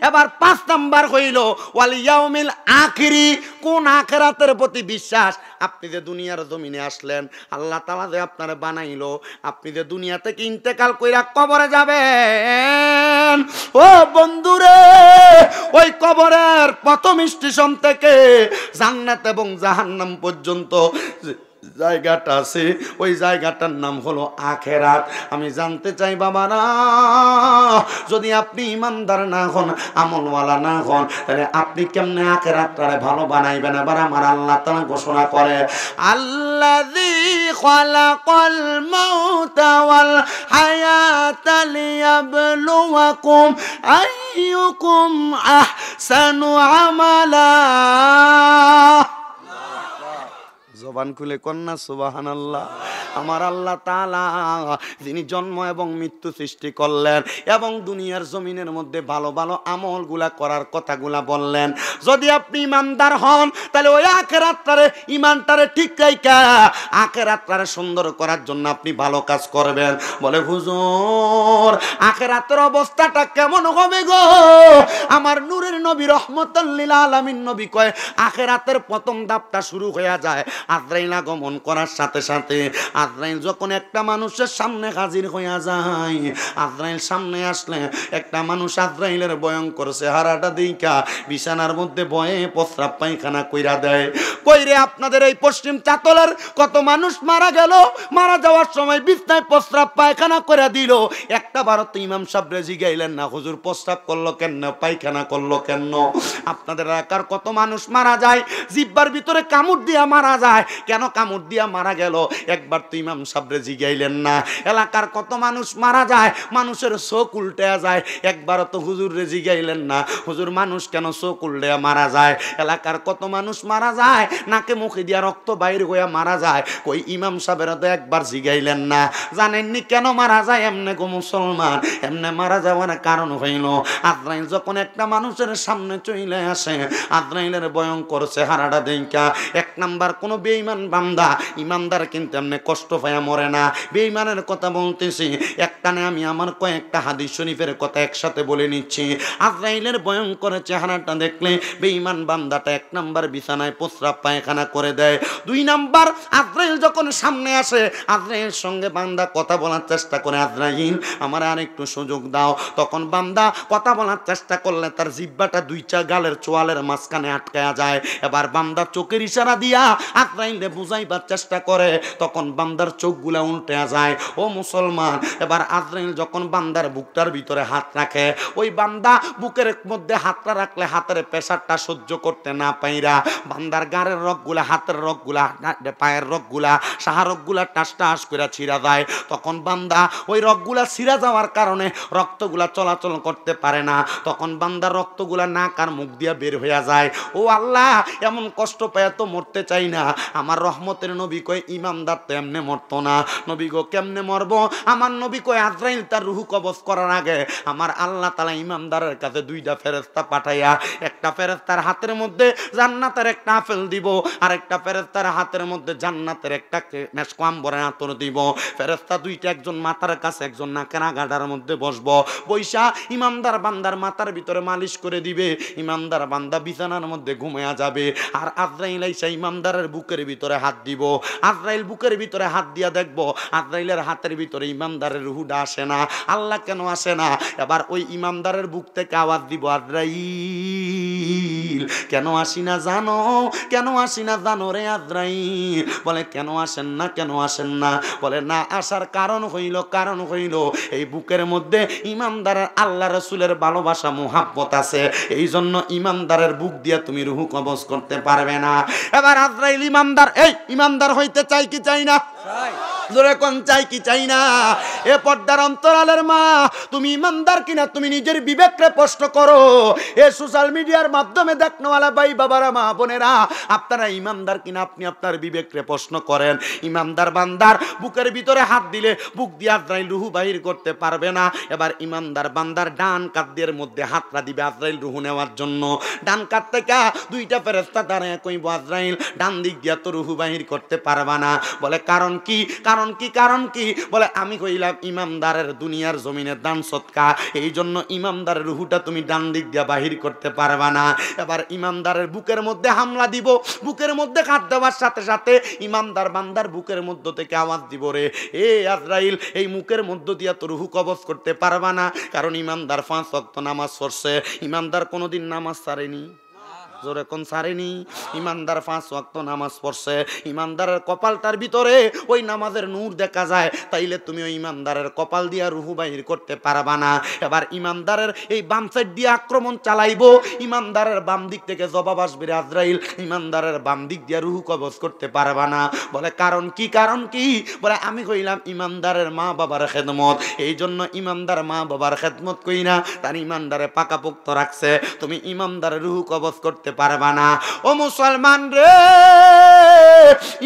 এবার 5 নাম্বার হইল ওয়াল ইয়াউমিল আখিরি, কোন আখিরাতের প্রতি বিশ্বাস। আপনি যে দুনিয়ার জমিনে আসলেন, আল্লাহ তাআলা যে আপনারে বানাইলো, আপনি যে দুনিয়া থেকে ইন্তেকাল কইরা কবরে যাবেন, ও বন্ধুরে, ওই কবরের প্রথম স্টেশন থেকে জান্নাত এবং জাহান্নাম পর্যন্ত জায়গাটা আছে, ওই জায়গাটার নাম হলো আখেরাত। আমি জানতে চাই বাবারা, যদি আপনি ইমানদার না হন, আমলওয়ালা না হন, তাহলে আপনি কেমনে আখেরাতটারে ভালো বানাইবেন? এবার আমার আল্লাহ তাআলা ঘোষণা করে, আল্লাযী খালাকাল মাউতা ওয়াল হায়াতা লিয়াবলুয়াকুম আইয়ুকুম আহসানু আমালা। জবান খুলে কন্যা সুবহানাল্লাহ। আমার আল্লাহ তাআলা যিনি জন্ম এবং মৃত্যু সৃষ্টি করলেন এবং দুনিয়ার জমিনের মধ্যে ভালো ভালো আমলগুলা করার কথাগুলা বললেন, যদি আপনি ইমানদার হন তাহলে ওই আখিরাতটারে, ইমানটারে ঠিক রাইখা আখিরাতটারে সুন্দর করার জন্য আপনি ভালো কাজ করবেন। বলে হুজুর আখিরাতের অবস্থাটা কেমন হবে গো? আমার নূরের নবী রহমাতুল লিল আলামিন নবী কয়, আখিরাতের প্রথম ধাপটা শুরু হয়ে যায় আজরাইল আগমন করার সাথে সাথে। আজরাইল যখন একটা মানুষের সামনে হাজির হইয়া যায়, আজরাইল সামনে আসলে একটা মানুষ আজরাইলের ভয়ঙ্কর চেহারাটা দেইখা বিছানার মধ্যে বয়ে প্রস্রাব পায়খানা কইরা দেয়। কইরে আপনাদের এই পশ্চিম চাতলের কত মানুষ মারা গেল, মারা যাওয়ার সময় বিছনায় প্রস্রাব পায়খানা করে দিল, একটা বারো তো ইমাম সাহেব জিগাইলেন না হুজুর প্রস্রাব করলো কেন, পায়খানা করলো কেন? আপনাদের এলাকার কত মানুষ মারা যায়, জিহ্বার ভিতরে কামড় দিয়া মারা যায়, কেন কামড় দিয়া মারা গেল? একবার তো ইমাম সাহেব জিগাইলেন না। এলাকার কত মানুষ মারা যায়, মানুষের চোখ উল্টে যায়, একবার তো হুজুর রে জিগাইলেন না হুজুর মানুষ কেন চোখ উল্টে মারা যায়? এলাকার কত মানুষ মারা যায়, নাকে মুখে দিয়া রক্ত বাইর হইয়া মারা যায়, কই ইমাম সাহেবের তো একবার জিগাইলেন না? জানেননি কেন মারা যায়? এমনে গো মুসলমান, এমনে মারা যাওয়ার কারণ হইল আজরাইল যখন একটা মানুষের সামনে চলে আসে, আজরাইলের ভয়ঙ্কর চেহারাটা দেইখা এক নাম্বার কোন বেঈমান বান্দা, ইমানদার কিন্তু এমনি কষ্ট পায়া মরে না। বেঈমানের কথা বলতেছি, একটানে আমি আমার কয়েকটা হাদিস শরীফের কথা একসাথে বলে নিচ্ছি। আজরাইলের ভয়ঙ্কর চেহারাটা দেখলে বেঈমান বান্দাটা এক নাম্বার বিছানায় প্রস্রাব পায়খানা করে দেয়। 2 নাম্বার, আজরাইল যখন সামনে আসে, আজরাইলের সঙ্গে বান্দা কথা বলার চেষ্টা করে, আজরাইল আমার আর একটু সুযোগ দাও। তখন বান্দা কথা বলার চেষ্টা করলে তার জিহ্বাটা 2টা গালের চোয়ালের মাঝখানে আটকায়া যায়। এবার বান্দা চোখের ইশারা দিয়া আজরাইলে বুঝাইবার চেষ্টা করে, তখন বান্দার চোখগুলা উল্টে যায়। ও মুসলমান, এবার আজরাইল যখন বান্দার বুকটার ভিতরে হাত রাখে, ওই বান্দা বুকের মধ্যে হাতটা রাখলে হাতের প্রেসারটা সহ্য করতে না পাইরা বান্দার গাড়ের রগগুলা, হাতের রগগুলা, পায়ের রগগুলা, সাহা রগগুলা টাস টাস করে ছিঁড়া যায়। তখন বান্দা ওই রগগুলা ছিঁড়া যাওয়ার কারণে রক্তগুলা চলাচল করতে পারে না, তখন বান্দার রক্তগুলা নাক আর মুখ দিয়া বের হইয়া যায়। ও আল্লাহ, এমন কষ্ট পায় তো মরতে চাই না। আমার রহমতের নবী কয় ইমানদার তো এমনে মরতো না। নবী গো কেমনে মরবো? আমার নবী কয় আজরাইল তার রূহ কবজ করার আগে আমার আল্লাহ তাআলা ইমানদারের কাছে 2টা ফেরেশতা পাঠাইয়া, একটা ফেরেশতার হাতের মধ্যে জান্নাতের একটা আপেল দিব, আর একটা ফেরেশতার হাতের মধ্যে জান্নাতের একটা মেশক আম্বরের আতর দিব। ফেরেশতা 2টা, একজন মাথার কাছে, একজন নাকের আগাটার মধ্যে বসবো। বৈশা ইমানদার বান্দার মাথার ভিতরে মালিশ করে দিবে, ইমানদার বান্দা বিছানার মধ্যে ঘুমায়া যাবে। আর আজরাইল আইসা ইমানদারের বুকের বুকের ভিতরে হাত দিব। আজরাইল বুকের ভিতরে হাত দিয়া দেখবো আজরাইলের হাতের ভিতরে ইমানদারের রুহুটা আসে না। আল্লাহ কেন আসে না? এবার ওই ইমানদারের বুক থেকে আওয়াজ দিব, আজরাইল কেন আসি না জানো? কেন আসি না জানো রে আজরাইল? বলে কেন আসেন না, কেন আসেন না? বলে না আসার কারণ হইল এই বুকের মধ্যে ইমানদারের আল্লাহ রাসূলের ভালোবাসা মুহাব্বত আছে, এই জন্য ইমানদারের বুক দিয়ে তুমি রুহু কবজ করতে পারবে না। এবার আজরাইল ইমানদার হইতে চাই কি চাই না? জোরে কোন চাই কি চাই না? এ পর্দার অন্তরালের মা, তুমি ইমানদার কিনা তুমি নিজের বিবেককে প্রশ্ন করো। এ সোশ্যাল মিডিয়ার মাধ্যমে দেখনোয়ালা ভাই বাবারা, মা বোনেরা, আপনারা ইমানদার কিনা আপনি আপনার বিবেককে প্রশ্ন করেন। ইমানদার বান্দার বুকের ভিতরে হাত দিলে বুক দিয়ে আজরাইল রুহু বাহির করতে পারবে না। এবার ইমানদার বান্দার ডান কাঁধের মধ্যে হাতটা দিবে আজরাইল রুহু নেওয়ার জন্য। ডান কাঁধ থেকে দুইটা ফেরেশতা দাঁড়ায় কইব, আজরাইল ডান দিক দিয়ে তো রুহু বাহির করতে পারবা না। বলে কারণ কি? কারণ কি? বলে আমি কইলাম ইমানদারের দুনিয়ার জমিনে দান সদকা, এই জন্য ইমানদারের রুহুটা তুমি ডান দিক দিয়ে বাহির করতে পারবা না। এবার ইমানদারের বুকের মধ্যে হামলা দিব। বুকের মধ্যে হাত দেওয়ার সাথে সাথে ইমানদার বান্দার বুকের মধ্য থেকে আওয়াজ দিব, রে এ আজরাইল এই মুখের মধ্য দিয়া তো রুহু কবজ করতে পারবা না। কারণ ইমানদার 5 ওয়াক্ত নামাজ পড়ছে, ইমানদার কোনোদিন নামাজ ছাড়েনি। জোরে কোন ছাড়েনি? ইমানদার 5 ওয়াক্ত নামাজ পড়ছে, ইমানদারের কপালটার ভিতরে ওই নামাজের নূর দেখা যায়, তাইলে তুমি ওই ইমানদারের কপাল দিয়া রুহু বাহির করতে পারবা না। এবার ইমানদারের এই বাম সাইড দিয়ে আক্রমণ চালাইবো, ইমানদারের বাম দিক থেকে জবাব আসবে আজরাইল, ইমানদারের বাম দিক দিয়া রুহু কবজ করতে পারবা না। বলে কারণ কি? বলে আমি কইলাম ইমানদারের মা বাবার খেদমত, এই জন্য ইমানদার মা বাবার খেদমত কইনা তার ইমানদারে পাকাপোক্ত রাখছে, তুমি ইমানদারের রুহু কবজ করতে পারবা না। ও মুসলমান রে,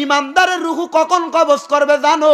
ইমানদারের রুহু কখন কবজ করবে জানো?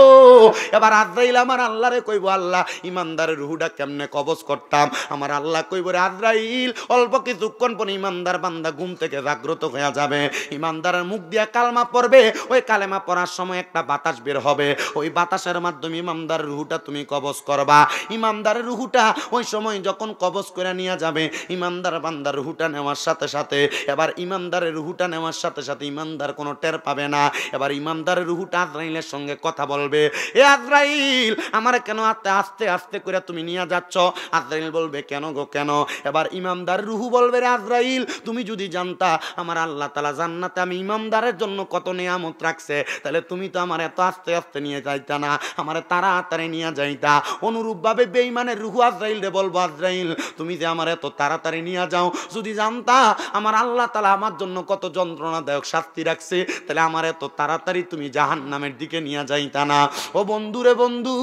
এবার আজরাইল আমার আল্লাহরে কইব, আল্লাহ ইমানদারের রুহুটা কেমনে কবজ করতাম? আমার আল্লাহ কইব, রে আজরাইল অল্প কিছুক্ষণ পর ইমানদার বান্দা ঘুম থেকে জাগ্রত হয়ে যাবে, ইমানদারের মুখ দিয়া কালমা পড়বে, ওই কালেমা পড়ার সময় একটা বাতাস বের হবে, ওই বাতাসের মাধ্যমে ইমানদারের রুহুটা তুমি কবজ করবা। ইমানদারের রুহুটা ওই সময় যখন কবজ করে নিয়ে যাবে, ইমানদার বান্দার রুহুটা নেওয়ার সাথে সাথে এবার ইমানদারের রুহুটা নেওয়ার সাথে সাথে ইমানদার কোনো টের পাবে না। এবার ইমানদারের রুহুটা আজরাইলের সঙ্গে কথা বলবে, এ আজরাইল আমার কেন আস্তে আস্তে করে তুমি নিয়ে যাচ্ছ? আজরাইল বলবে কেন গো কেন? এবার ইমানদার রুহু বলবে, রে আজরাইল তুমি যদি জানতা আমার আল্লাহ তাআলা জান্নাতে আমি ইমানদারের জন্য কত নিয়ামত রাখছে, তাহলে তুমি তো আমার এত আস্তে আস্তে নিয়ে যাইতা না, আমার তাড়াতাড়ি নিয়ে যাইতা। অনুরূপ ভাবে বেঈমানের রুহু আজরাইল রে বলবো, আজরাইল তুমি যে আমার এত তাড়াতাড়ি নিয়ে যাও, যদি জানতা আমার আল্লাহ তাআলা আমার জন্য কত যন্ত্রণাদায়ক শাস্তি রাখছে, তাহলে আমার এত তাড়াতাড়ি তুমি জাহান্নামের দিকে নিয়ে যাইতা না। ও বন্ধু রে বন্ধু,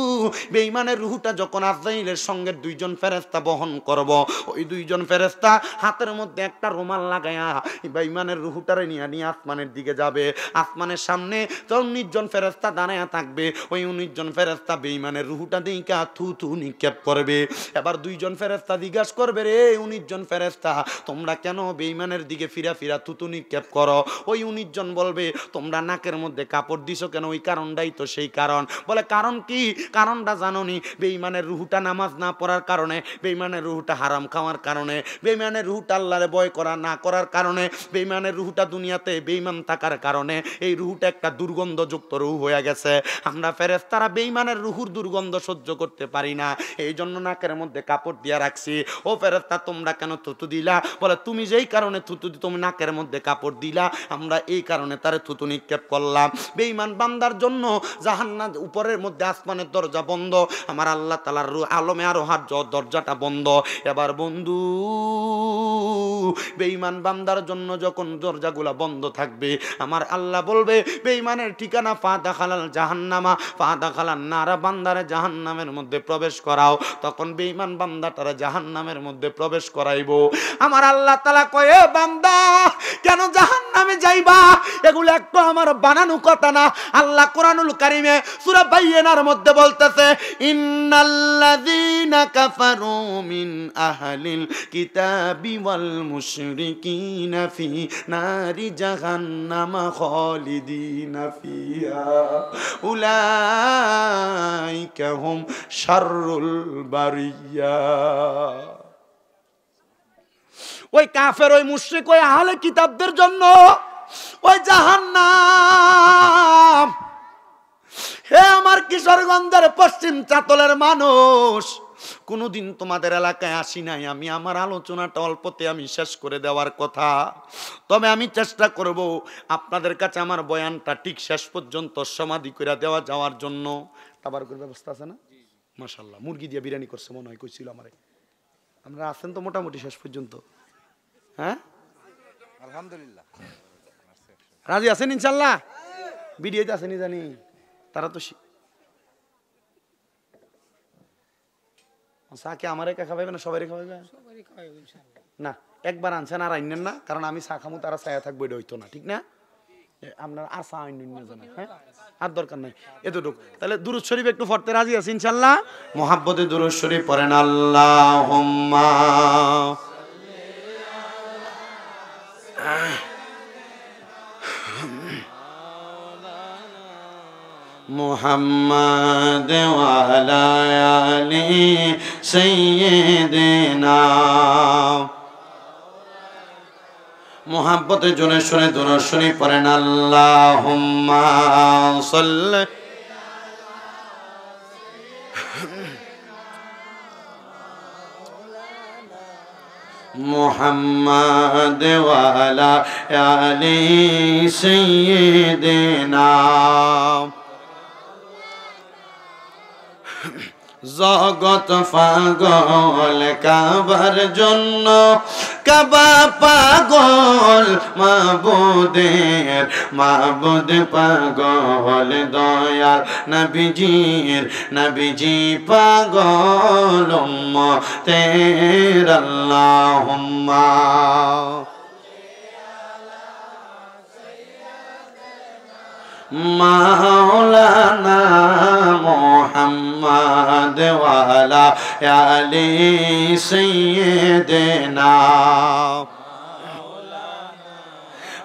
বেঈমানের রুহুটা যখন আজরাইলের সঙ্গে দুইজন ফেরেশতা বহন করব, ওই দুইজন ফেরেশতা হাতের মধ্যে একটা রুমাল লাগায়া বেঈমানের রুহুটারে নিয়ে আসমানের দিকে যাবে। আসমানের সামনে 19 জন ফেরেশতা দাঁড়ায়া থাকবে, ওই 19 জন ফেরেশতা বেঈমানের রুহুটা দিকে থু নিক্ষেপ করবে। এবার দুইজন ফেরেশতা জিজ্ঞাসা করবে, রে 19 জন ফেরেশতা তোমরা কেন বেঈমানের দিকে ফিরা থুতু নিক্ষেপ করো? ওই 19 জন বলবে, তোমরা নাকের মধ্যে কাপড় দিছো কেন? ওই কারণটাই তো সেই কারণ। বলে কারণ কি? কারণটা জানোনি? বেঈমানের রুহুটা নামাজ না পড়ার কারণে, বেঈমানের রুহুটা হারাম খাওয়ার কারণে, বেঈমানের রুহুটা আল্লাহরে ভয় করা না করার কারণে, বেঈমানের রুহুটা দুনিয়াতে বেঈমান থাকার কারণে এই রুহুটা একটা দুর্গন্ধযুক্ত রুহু হয়ে গেছে। আমরা ফেরেশতারা বেঈমানের রুহুর দুর্গন্ধ সহ্য করতে পারি না, এই জন্য নাকের মধ্যে কাপড় দিয়া রাখছি। ও ফেরেশতা তোমরা কেন থুতু দিলা? বলে তুমি যেই কারণে থুতু তুমি নাকের মধ্যে কাপড় দিলা, আমরা এই কারণে তারে থুতু নিক্ষেপ করলাম। বেঈমান বান্দার জন্য জাহান্নাম উপরের মধ্যে আসমানের দরজা বন্ধ, আমার আল্লাহ তাআলার আলমে আরোহার দরজাটা বন্ধ। এবার বন্ধু, বেঈমান বান্দার জন্য যখন দরজাগুলা বন্ধ থাকবে, আমার আল্লাহ বলবে বেঈমানের ঠিকানা ফাদাখালাল জাহান্নামা ফাদাখালান নারা, বান্দারে জাহান্নামের মধ্যে প্রবেশ করাও। তখন বেঈমান বান্দাটারে জাহান্নামের মধ্যে প্রবেশ করাইবো। আমার আল্লাহ তাআলা কয়ে, বান্দা কেন জাহান্নামে যাইবা? এগুলো একটু আমার বানানো কথা না। আল্লাহ কোরআনুল কারীমে সূরা বাইয়িনার মধ্যে বলতেছে, ইন্নাল্লাযীনা কাফারু মিন আহলিল কিতাবি ওয়াল মুশরিকিনা ফি নারি জাহান্নামা খালিদিনা ফিহা উলাইকা হুম শাররুল বারিয়া। ওই কাফের ওই মুশরিক ওই আহলে কিতাবদের জন্য ওই জাহান্নাম। হে আমার কিশোরগঞ্জের পশ্চিম চাতলের মানুষ, কোনোদিন তোমাদের এলাকায় আসি নাই আমি, আমার আলোচনাটা অল্পতে আমি শেষ করে দেওয়ার কথা। তবে আমি চেষ্টা করব আপনাদের কাছে আমার বয়ানটা ঠিক শেষ পর্যন্ত সমাধি করে দেওয়া যাওয়ার জন্য। তাবারকের ব্যবস্থা আছে না? মাশাআল্লাহ, মুরগি দিয়ে বিরিয়ানি করছে মনে হয়, কইছিল আমারে। আমরা আছেন তো মোটামুটি শেষ পর্যন্ত? হ্যাঁ,
আলহামদুলিল্লাহ।
রাজি আছেন ইনশাল্লাহ? ভিডিওতে আসেনি জানি, তারা তো চা আমার একা খাওয়াইবে না সবাই খাওয়াইবে? না, একবার আনছেন আর আইনেন না, কারণ আমি চা খামু তারা চায়া থাকবো, এটা হইতো না, ঠিক না? আপনার আর চা আইন জানা, হ্যাঁ আর দরকার নাই, এতটুকু। তাহলে দুরূদ শরীফ একটু পড়তে রাজি আছে ইনশাল্লাহ? মোহাব্বতে দুরূদ শরীফ পড়েন। আল্লাহুম্মা মুহাম্মাদ ওয়া আলা আলি সাইয়্যিদিনা। মুহাব্বতে জোরে শুনে দুরূদ শরীফ পড়েন। আল্লাহুম্মা সাল্লি মুহাম্মাদ ওয়া আলা আলি সাইয়্যিদিনা। জগৎ পাগল কাবার জন্য, কাবা পাগল মাবুদের, মাবুদ পাগল দয়াল নবীজির, নবীজি পাগল উম্মতের। আল্লাহুম্মা মাওলানা মুহাম্মদ ওয়া আলা আলি সাইয়্যিদিনা।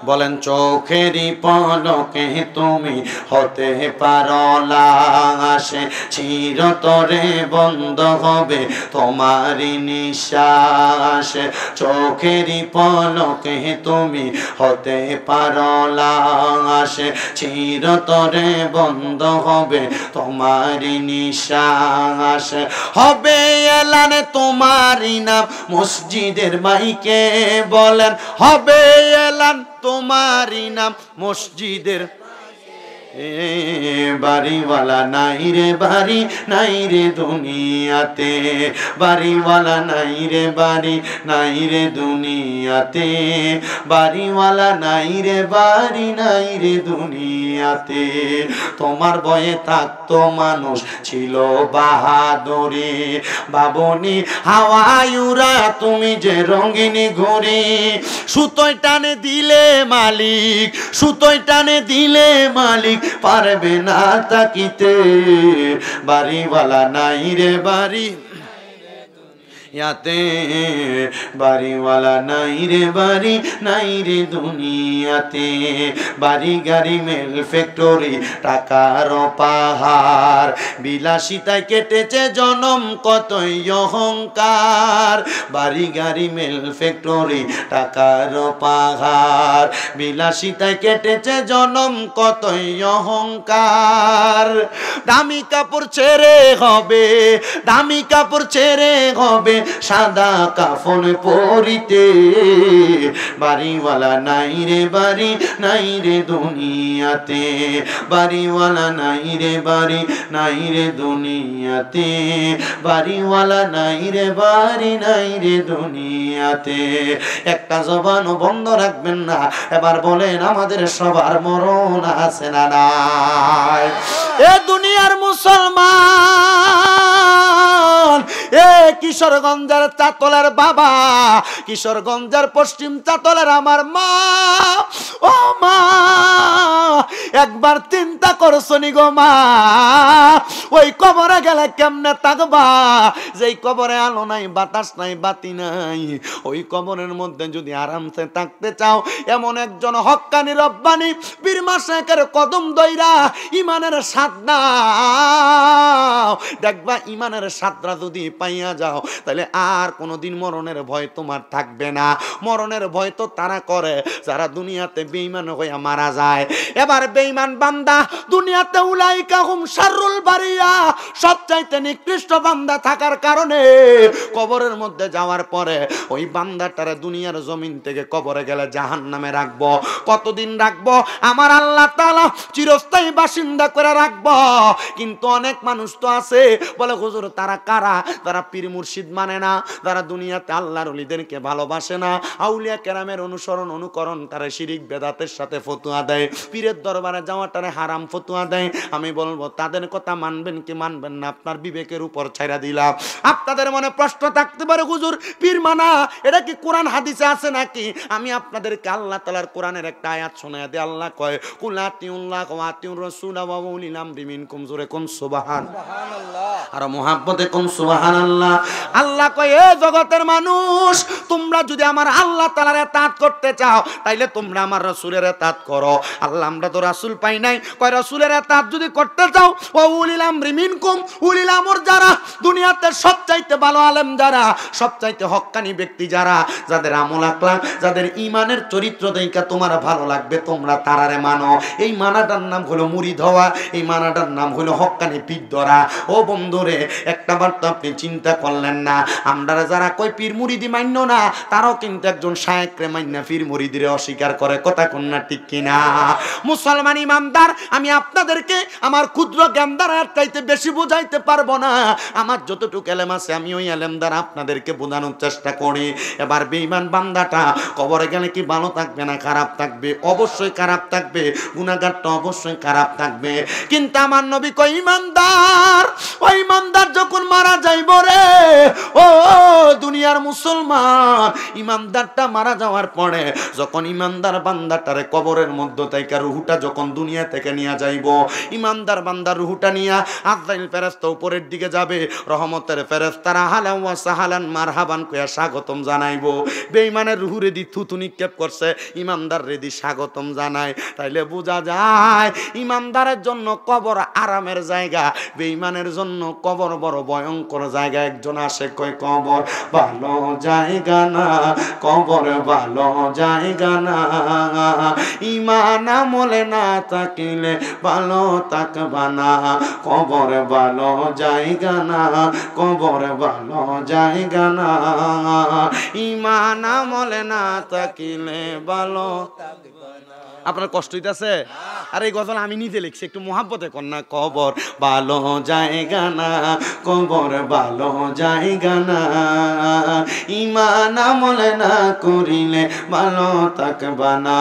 বলেন চোখেরই পলকে তুমি হতে পারো লাশে, চিরতরে বন্ধ হবে তোমারই নিঃশ্বাস। চোখেরই পলকে তুমি হতে পারো লাশে, চিরতরে বন্ধ হবে তোমারই নিঃশ্বাস। হবে এলান তোমারই নাম মসজিদের মাইকে, বলেন হবে এলান তোমারই নাম মসজিদের। বাড়িওয়ালা নাই রে বাড়ি, নাই রে দুনিয়াতে, বাড়িওয়ালা নাই রে বাড়ি, নাই রে দুনিয়াতে, বাড়িওয়ালা নাই রে বাড়ি, নাই রে দুনিয়াতে। তোমার বয়ে থাকতো মানুষ ছিল বাহাদুরি, বাবনি হাওয়ায়ুরা তুমি যে রঙিনী ঘুরি। সুতোয় টানে দিলে মালিক, সুতোয় টানে দিলে মালিক পারবে না তাকিতে। বাড়িওয়ালা নাই রে বাড়ি ইয়াতে, বাড়িওয়ালা নাই রে বাড়ি, নাই রে দুনিয়াতে। বাড়ি গাড়ি মেল ফ্যাক্টরি টাকার পাহাড়, বিলাসিতায় কেটেছে জনম কতই অহংকার। বাড়ি গাড়ি মেল ফ্যাক্টরি টাকার পাহাড়, বিলাসিতায় কেটেছে জনম কতই অহংকার। দামি কাপড় ছেড়ে হবে, দামি কাপড় ছেড়ে হবে সাদা কাফন পরিতে। বাড়িওয়ালা নাই রে বাড়ি, নাই রে দুনিয়াতে, বাড়িওয়ালা নাই রে বাড়ি, নাই রে দুনিয়াতে, বাড়িওয়ালা নাই রে বাড়ি, নাই রে দুনিয়াতে। একটা জবানও বন্ধ রাখবেন না। এবার বলেন আমাদের সবার মরণ আছে না নাই? এ দুনিয়ার মুসলমান, এ কিশোরগঞ্জের চাতলের বাবা, কিশোরগঞ্জের পশ্চিম চাতলের আমার মা, ও মা একবার চিন্তা করছো নি গো মা? ওই কবরে গেলে কেমনে থাকবা? যেই কবরে আলো নাই, বাতাস নাই, বাতি নাই, ওই কবরের মধ্যে যদি আরামসে থাকতে চাও, এমন একজন হক্কানি রব্বানি পীর মাশায়েখের কদম দইরা ইমানের স্বাদ নাও। দেখবা ইমানের স্বাদরা যদি পাইয়া যাও তাহলে আর কোনোদিন মরণের ভয় তোমার থাকবে না। মরণের ভয় তো তারা করে যারা দুনিয়াতে বেঈমান হইয়া মারা যায়। এবার বেঈমান বান্দা দুনিয়াতে উলাইকা হুম শাররুল বারিয়া, সবচাইতে নিকৃষ্ট বান্দা থাকার কারণে কবরের মধ্যে যাওয়ার পরে ওই বান্দাটারে দুনিয়ার জমিন থেকে কবরে গেলে জাহান্নামে রাখবো। কতদিন রাখবো? আমার আল্লাহ তাআলা চিরস্থায়ী বাসিন্দা করে রাখবো। কিন্তু অনেক মানুষ তো আছে বলে হুজুর তারা কারা? তারা পীর মুর্শিদ মানে না, তারা দুনিয়াতে আল্লাহর ওলিদেরকে ভালোবাসে না, আউলিয়া কেরামের অনুকরণ তারা শিরিক বেদাতের সাথে ফতোয়া দেয়, পীরের দরবারে যাওয়াটারে হারাম ফতোয়া দেয়। আমি বলবো তাদের কথা মানবেন কি মানবেন না আপনার বিবেকের উপর ছাইরা দিলাম। আপনাদের মনে প্রশ্ন থাকতে পারে হুজুর পীর মানা এটা কি কোরআন হাদিসে আছে নাকি? আমি আপনাদেরকে আল্লাহ তাআলার কোরআনের একটা আয়াত শোনায়া দিই। আল্লাহ কয় কুল আতিউল্লাহ ওয়া আতিউর রাসূল ওয়া উলিল আমরি মিনকুম, জোরে কোন সুবহানাল্লাহ, আর মুহাব্বতে কোন সুবহানাল্লাহ। আল্লাহ কয় এ জগতের মানুষ তোমরা যদি আমার আল্লাহ তাআলার ইতাআত করতে চাও তাইলে তোমরা আমার রাসূলের ইতাআত করো। আল্লাহ আমরা তো রাসূল পাই নাই, কয় রাসূলের ইতাআত যদি করতে চাও ওয়া উলিল আমরি মিনকুম, উলিল আমর যারা দুনিয়াতে সবচাইতে ভালো আলেম যারা, সবচাইতে হক্কানি ব্যক্তি যারা, যাদের আমল আকলাক যাদের ঈমানের চরিত্র দেখা তোমার ভালো লাগবে তোমরা তারারে মানো। এই মানাটার নাম হলো মুরিদ হওয়া, এই মানাটার নাম হলো হক্কানি পীর ধরা। ও বন্ধুরে একটা বার তো আপনি চিন্তা করলেন না আমরা যারা কই পীর মুরিদি মান্য না তারাও কিন্তু একজন শায়েখরে মান্য পীর মুরিদিরে অস্বীকার করে। কথা কোন না ঠিক কিনা? মুসলমান ইমানদার আমি আপনাদেরকে আমার ক্ষুদ্র জ্ঞান দ্বারা এর চাইতে বেশি বুঝাইতে পারবো না। আমার যতটুকু এলেম আছে আমি ওই এলেম দ্বারা আপনাদেরকে বোঝানোর চেষ্টা করি। এবার বেঈমান বান্দাটা কবরে গেলে কি ভালো থাকবে না খারাপ থাকবে? অবশ্যই খারাপ থাকবে, গুনাহগারটা অবশ্যই খারাপ থাকবে। কিন্তু আমার নবী কই ইমানদার, ওই ইমানদার যখন মারা যাইব রে ও দুনিয়ার মুসলমান, ইমানদারটা মারা যাওয়ার পরে যখন ইমানদার বান্দাটারে কবরের মধ্য থেকে রুহুটা যখন দুনিয়া থেকে নিয়ে যাইব, ইমানদার বান্দার রুহুটা নিয়া আজরাইল ফেরেশতা উপরের দিকে যাবে, রহমতের ফেরেশতারা হালান ওয়া সাহালান মারহাবান কইয়া স্বাগতম জানাইবো। বেঈমানের রুহু রেদি থুতু নিক্ষেপ করছে, ইমানদার রেদি স্বাগতম জানায়। তাইলে বোঝা যায় ইমানদারের জন্য কবর আরামের জায়গা, বেঈমানের জন্য কবর বড় ভয়ঙ্কর জায়গা। একজন আসে কয় কবর ভালো জায়গা না, কবর ভালো জায়গা না, ঈমান আমলে না থাকিলে ভালো থাকবা না, কবর ভালো জায়গা না, কবর ভালো জায়গা না, ঈমান আমলে না থাকিলে ভালো। আপনার কষ্ট হইতাছে? আর এই গজল আমি নিজে লিখছি, একটু মোহাব্বতে কন্যা। কবর ভালো জায়গা না, কবর ভালো জায়গা না, ঈমান আমলে না করিলে ভালো থাকবা না,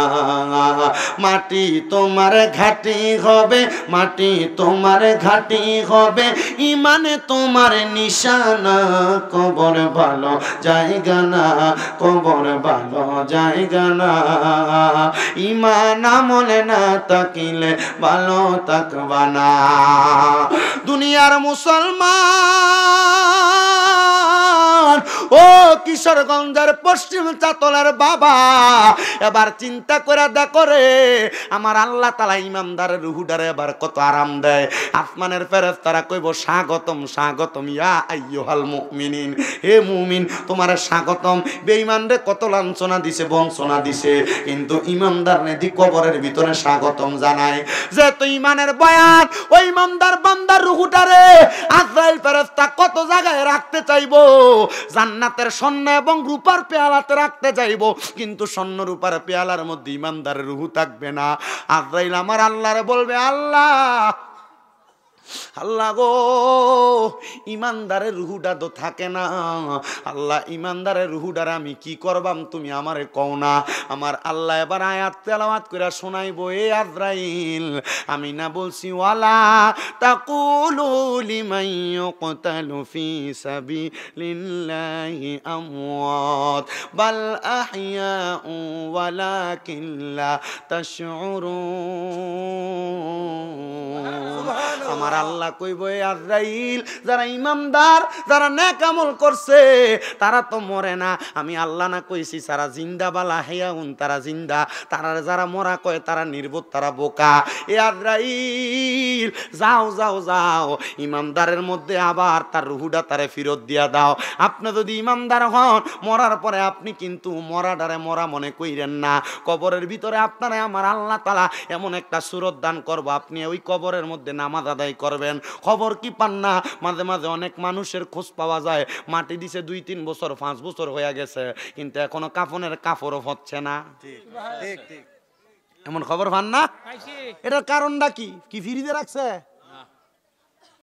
মাটি তোমার ঘাটি হবে, মাটি তোমার ঘাটি হবে, ঈমানে তোমার নিশানা, কবর ভালো জায়গা না, কবর ভালো জায়গা না, ঈমান আমলে না তাকিলে ভালো থাকবা না। দুনিয়ার মুসলমান ও কিশোরগঞ্জের পশ্চিম চাতলার বাবা, এবার চিন্তা করে দেখো রে আমার আল্লাহ তাআলা ইমানদারের রুহুডারে এবার কত আরাম দেয়। আসমানের ফেরেশতারা কইব স্বাগতম স্বাগতম ইয়া আইয়ুহাল মুমিনিন, হে মুমিন তোমার স্বাগতম। বেঈমানরে কত লাঞ্ছনা দিছে বঞ্চনা দিছে, কিন্তু ইমানদার নেদি কবরের ভিতরে স্বাগতম জানায়। যে তো ইমানের বয়ান ওই ইমানদার বান্দার রুহুটারে আজরাইল ফেরেশতা কত জায়গায় রাখতে চাইবো, জান্নাতের স্বর্ণ এবং রূপার পেয়ালাতে রাখতে চাইবো, কিন্তু স্বর্ণ রূপার পেয়ালার মধ্যে ইমানদারের রুহু থাকবে না। আজরাইল আমার আল্লাহরে বলবে আল্লাহ আল্লাহ গো ইমানদারের রুহুটা তো থাকে না, আল্লাহ ইমানদারের রুহুটার আমি কি করবাম তুমি আমারে কও না। আমার আল্লাহ এবার আয়াত তেলাওয়াত করে শোনাইবো, এ আজরাইল আমি না বলছি ওয়ালা তাকুলু লিমান ইউকতালু ফি সাবিলিল্লাহি আমওয়াত বাল আহইয়াউ ওয়ালাকিন লা তাশউরুন। আমার আল্লাহ কইব এ আজরাইল যারা ইমানদার যারা নেক আমল করছে তারা তো মরে না, আমি আল্লাহ না কইছি সারা জিন্দা বালা হেয়াউন তারা জিন্দা, তারা যারা মরা কয় তারা নির্বোধ তারা বোকা। এ আজরাইল যাও যাও যাও ইমানদারের মধ্যে আবার তার রুহুটা তারে ফেরত দিয়া দাও। আপনি যদি ইমানদার হন মরার পরে আপনি কিন্তু মরাডারে মরা মনে কইরেন না, কবরের ভিতরে আপনারা আমার আল্লাহ তাআলা এমন একটা সুরত দান করব আপনি ওই কবরের মধ্যে নামাজ আদায় করবেন। খবর কি পান না মাঝে মাঝে অনেক মানুষের খোঁজ পাওয়া যায় মাটি দিছে 2-3 বছর 5 বছর হয়ে গেছে কিন্তু এখনো কাফনের কাপড়ও হচ্ছে না,
ঠিক ঠিক
এমন খবর পান না? এটার কারণটা কি? কি ফ্রিজে রাখছে?